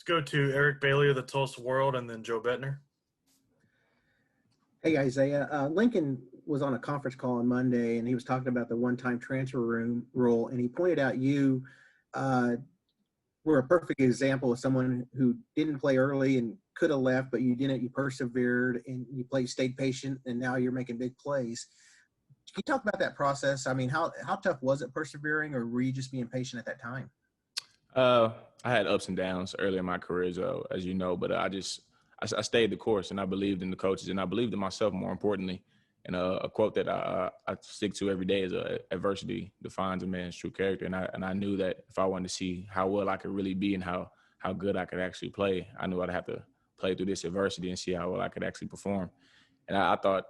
go to Eric Bailey of the Tulsa World and then Joe Bettner. Hey, Isaiah. Lincoln was on a conference call on Monday, and he was talking about the one-time transfer room rule, and he pointed out you were a perfect example of someone who didn't play early and could have left, but you didn't. You persevered, and you stayed patient, and now you're making big plays. Can you talk about that process? I mean, how tough was it persevering, or were you just being patient at that time? I had ups and downs early in my career, as you know, but I stayed the course, and I believed in the coaches, and I believed in myself more importantly. And a quote that I stick to every day is adversity defines a man's true character. And I knew that if I wanted to see how well I could really be and how good I could actually play, I knew I'd have to play through this adversity and see how well I could actually perform. And I thought,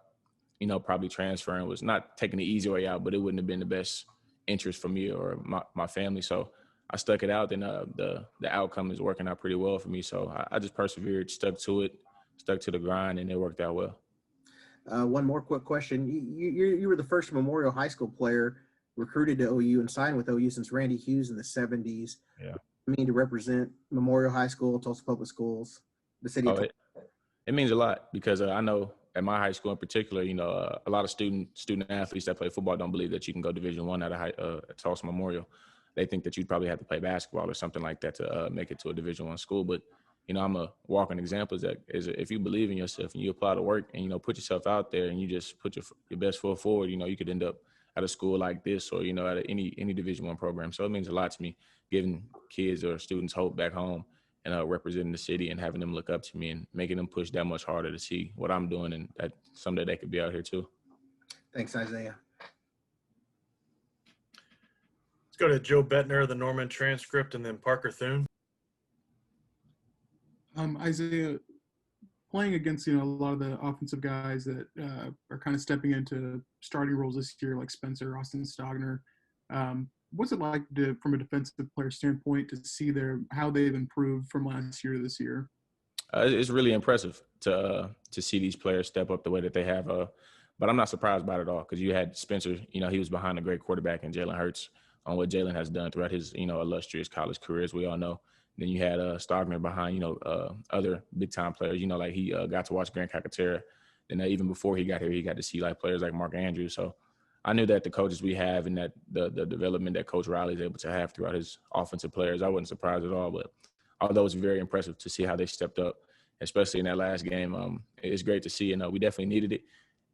probably transferring was not taking the easy way out, but it wouldn't have been the best interest for me or my family. So I stuck it out, and the outcome is working out pretty well for me. So I just persevered, stuck to it, stuck to the grind, and it worked out well. One more quick question. You were the first Memorial High School player recruited to OU and signed with OU since Randy Hughes in the 70s. Yeah. I mean, to represent Memorial High School, Tulsa Public Schools, the city of Tulsa. It means a lot because I know at my high school in particular, a lot of student athletes that play football don't believe that you can go Division I at Tulsa Memorial. They think that you'd probably have to play basketball or something like that to make it to a Division I school. But, I'm a walking example that if you believe in yourself and you apply the work and, put yourself out there and you just put your best foot forward, you could end up at a school like this or, at any Division I program. So it means a lot to me, giving kids or students hope back home and representing the city and having them look up to me and making them push that much harder to see what I'm doing and that someday they could be out here too. Thanks, Isaiah. Let's go to Joe Bettner, the Norman Transcript, and then Parker Thune. Isaiah, playing against a lot of the offensive guys that are kind of stepping into starting roles this year, like Spencer, Austin Stogner, what's it like from a defensive player standpoint to see how they've improved from last year to this year? It's really impressive to see these players step up the way that they have. But I'm not surprised by it at all because you had Spencer. He was behind a great quarterback in Jalen Hurts on what Jalen has done throughout his illustrious college career, as we all know. Then you had Stogner behind other big time players. Like he got to watch Grant Calcaterra. And even before he got here, he got to see players like Mark Andrews. So I knew that the coaches we have and that the development that Coach Riley is able to have throughout his offensive players, I wasn't surprised at all. But although it's very impressive to see how they stepped up, especially in that last game, it's great to see. And we definitely needed it.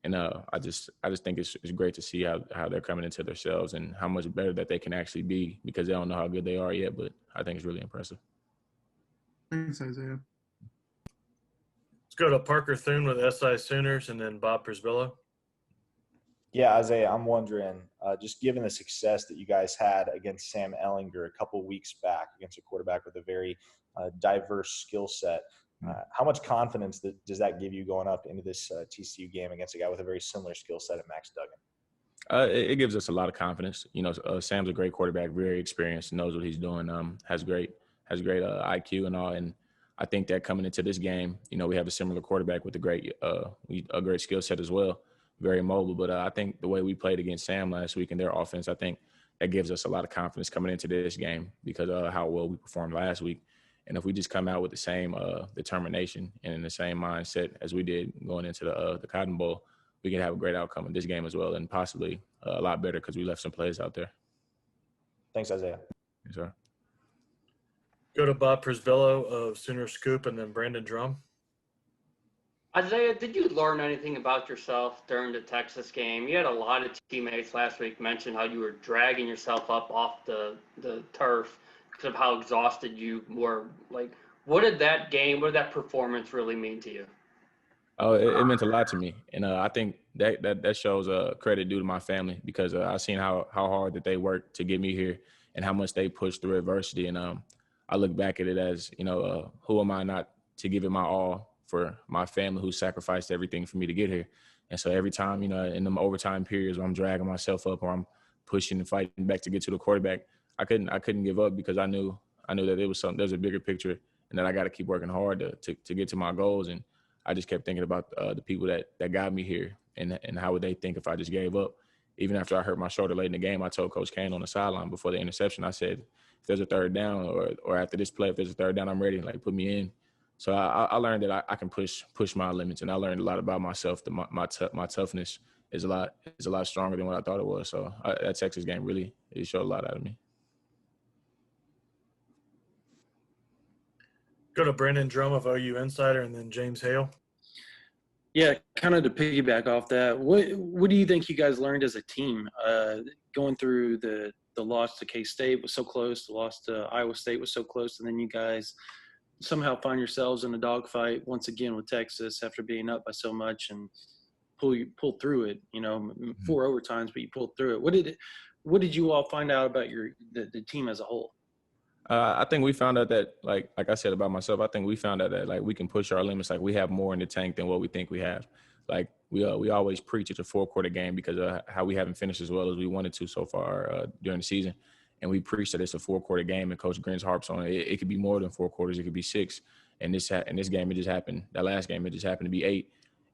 And I just think it's great to see how they're coming into themselves and how much better that they can actually be because they don't know how good they are yet. But I think it's really impressive. Thanks, Isaiah. Let's go to Parker Thune with SI Sooners and then Bob Prisbillo. Yeah, Isaiah, I'm wondering, just given the success that you guys had against Sam Ehlinger a couple weeks back against a quarterback with a very diverse skill set, how much confidence does that give you going up into this TCU game against a guy with a very similar skill set at Max Duggan? It gives us a lot of confidence. Sam's a great quarterback, very experienced, knows what he's doing, has great IQ and all. And I think that coming into this game, we have a similar quarterback with a great skill set as well, very mobile. But I think the way we played against Sam last week in their offense, I think that gives us a lot of confidence coming into this game because of how well we performed last week. And if we just come out with the same determination and in the same mindset as we did going into the Cotton Bowl, we can have a great outcome in this game as well and possibly a lot better because we left some plays out there. Thanks, Isaiah. Yes, sir. Go to Bob Prisbillo of Sooner Scoop and then Brandon Drum. Isaiah, did you learn anything about yourself during the Texas game? You had a lot of teammates last week mention how you were dragging yourself up off the turf because of how exhausted you were. What did that performance really mean to you? Oh, it meant a lot to me. And I think that shows credit due to my family because I've seen how hard that they worked to get me here and how much they pushed through adversity. And I look back at it as, who am I not to give it my all for my family who sacrificed everything for me to get here. And so every time, in them overtime periods where I'm dragging myself up or I'm pushing and fighting back to get to the quarterback, I couldn't give up because I knew that there's a bigger picture and that I got to keep working hard to get to my goals. And I just kept thinking about the people that got me here and how would they think if I just gave up. Even after I hurt my shoulder late in the game, I told Coach Kane on the sideline before the interception, I said, if there's a third down or after this play, if there's a third down, I'm ready. Like, put me in. So I learned that I can push my limits, and I learned a lot about myself. That my toughness is a lot stronger than what I thought it was. So that Texas game really it showed a lot out of me. Go to Brendan Drum of OU Insider, and then James Hale. Yeah, kind of to piggyback off that, what do you think you guys learned as a team going through the loss to K-State was so close, the loss to Iowa State was so close, and then you guys somehow find yourselves in a dogfight once again with Texas after being up by so much and pull through it, 4 overtimes, but you pulled through it. What did you all find out about the team as a whole? I think we found out that, like I said about myself, I think we found out that, like, we can push our limits. Like, we have more in the tank than what we think we have. Like, we always preach it's a 4-quarter game because of how we haven't finished as well as we wanted to so far during the season. And we preach that it's a 4-quarter game, and Coach Grins harps on it. It could be more than 4 quarters. It could be 6. And this game, it just happened. That last game, it just happened to be 8.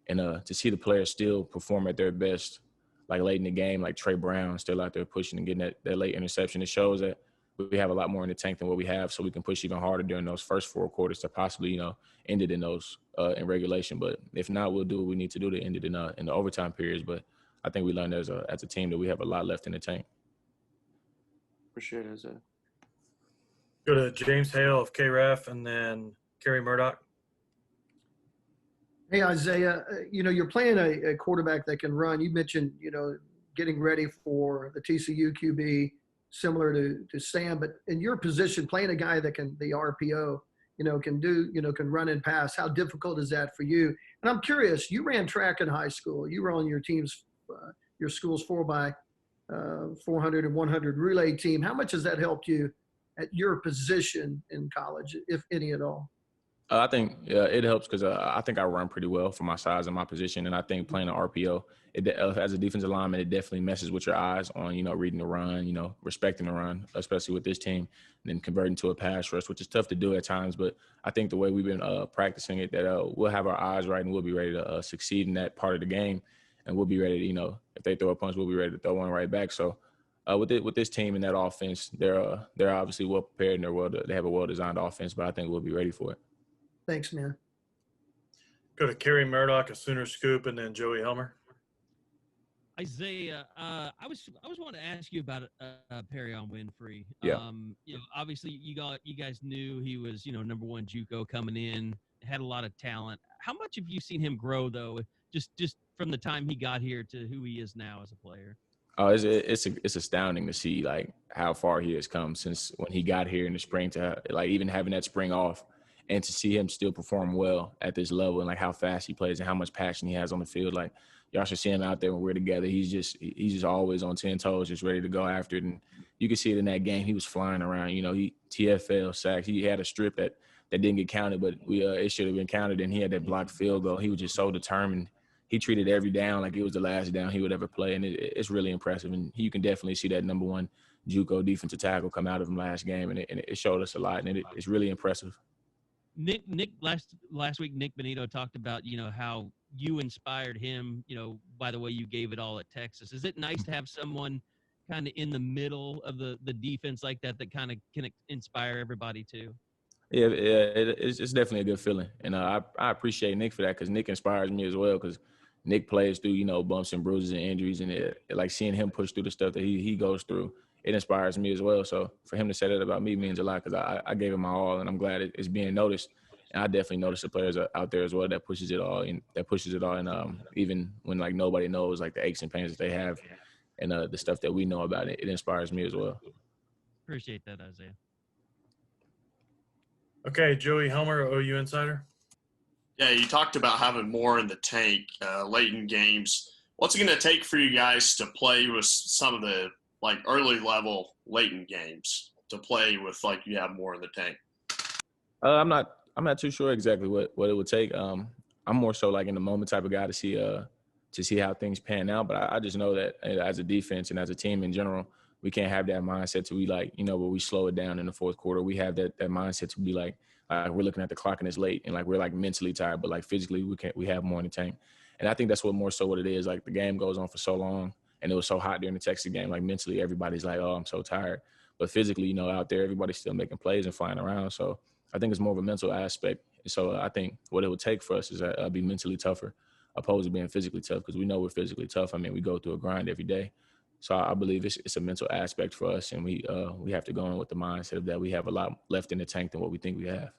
And to see the players still perform at their best, like late in the game, like Trey Brown still out there pushing and getting that late interception, it shows that we have a lot more in the tank than what we have, so we can push even harder during those first 4 quarters to possibly, end it in those in regulation. But if not, we'll do what we need to do to end it in the overtime periods. But I think we learned as a team that we have a lot left in the tank. For sure, Isaiah. Go to James Hale of KREF, and then Kerry Murdoch. Hey, Isaiah, you're playing a quarterback that can run. You mentioned, getting ready for the TCU QB, similar to Sam, but in your position, playing a guy that can, the RPO, can run and pass. How difficult is that for you? And I'm curious, you ran track in high school. You were on your team's, your school's 4x400 and 100 relay team. How much has that helped you at your position in college, if any at all? I think it helps because I think I run pretty well for my size and my position, and I think playing an RPO, as a defensive lineman, it definitely messes with your eyes on reading the run, respecting the run, especially with this team, and then converting to a pass rush, which is tough to do at times. But I think the way we've been practicing it, that we'll have our eyes right and we'll be ready to succeed in that part of the game, and we'll be ready to if they throw a punch, we'll be ready to throw one right back. So with this team and that offense, they're obviously well prepared and they have a well designed offense, but I think we'll be ready for it. Thanks, man. Go to Kerry Murdoch, a Sooner Scoop, and then Joey Helmer. Isaiah, I was wanting to ask you about Perion Winfrey. Yeah. Obviously you guys knew he was number 1 JUCO coming in, had a lot of talent. How much have you seen him grow though, just from the time he got here to who he is now as a player? Oh, it's astounding to see like how far he has come since when he got here in the spring to like even having that spring off. And to see him still perform well at this level and like how fast he plays and how much passion he has on the field, like y'all should see him out there when we're together. He's just always on 10 toes, just ready to go after it. And you can see it in that game. He was flying around. He TFL sacks. He had a strip that didn't get counted, but it should have been counted. And he had that blocked field goal. He was just so determined. He treated every down like it was the last down he would ever play, and it's really impressive. And you can definitely see that number 1 JUCO defensive tackle come out of him last game, and it showed us a lot, and it's really impressive. Nick last week, Nick Benito talked about, how you inspired him, by the way you gave it all at Texas. Is it nice to have someone kind of in the middle of the defense like that kind of can inspire everybody too? Yeah, it's definitely a good feeling. And I appreciate Nick for that because Nick inspires me as well because Nick plays through, bumps and bruises and injuries. And like seeing him push through the stuff that he goes through, it inspires me as well. So for him to say that about me means a lot because I gave him my all, and I'm glad it's being noticed. And I definitely notice the players out there as well that pushes it all, and even when like nobody knows like the aches and pains that they have, and the stuff that we know about it inspires me as well. Appreciate that, Isaiah. Okay, Joey Helmer, OU Insider. Yeah, you talked about having more in the tank late in games. What's it going to take for you guys to play with some of the like early level late in games to play with like you have more in the tank? I'm not too sure exactly what it would take. I'm more so like in the moment type of guy to see how things pan out. But I just know that as a defense and as a team in general, we can't have that mindset to be like, where we slow it down in the fourth quarter. We have that mindset to be like we're looking at the clock and it's late and like we're like mentally tired, but like physically we have more in the tank. And I think that's what it is. Like the game goes on for so long and it was so hot during the Texas game. Like mentally everybody's like, oh, I'm so tired. but physically, you know, out there, everybody's still making plays and flying around. So I think it's more of a mental aspect. And so I think what it would take for us is be mentally tougher opposed to being physically tough, because we know we're physically tough. I mean, we go through a grind every day. So I believe it's a mental aspect for us, and we have to go in with the mindset of that we have a lot left in the tank than what we think we have.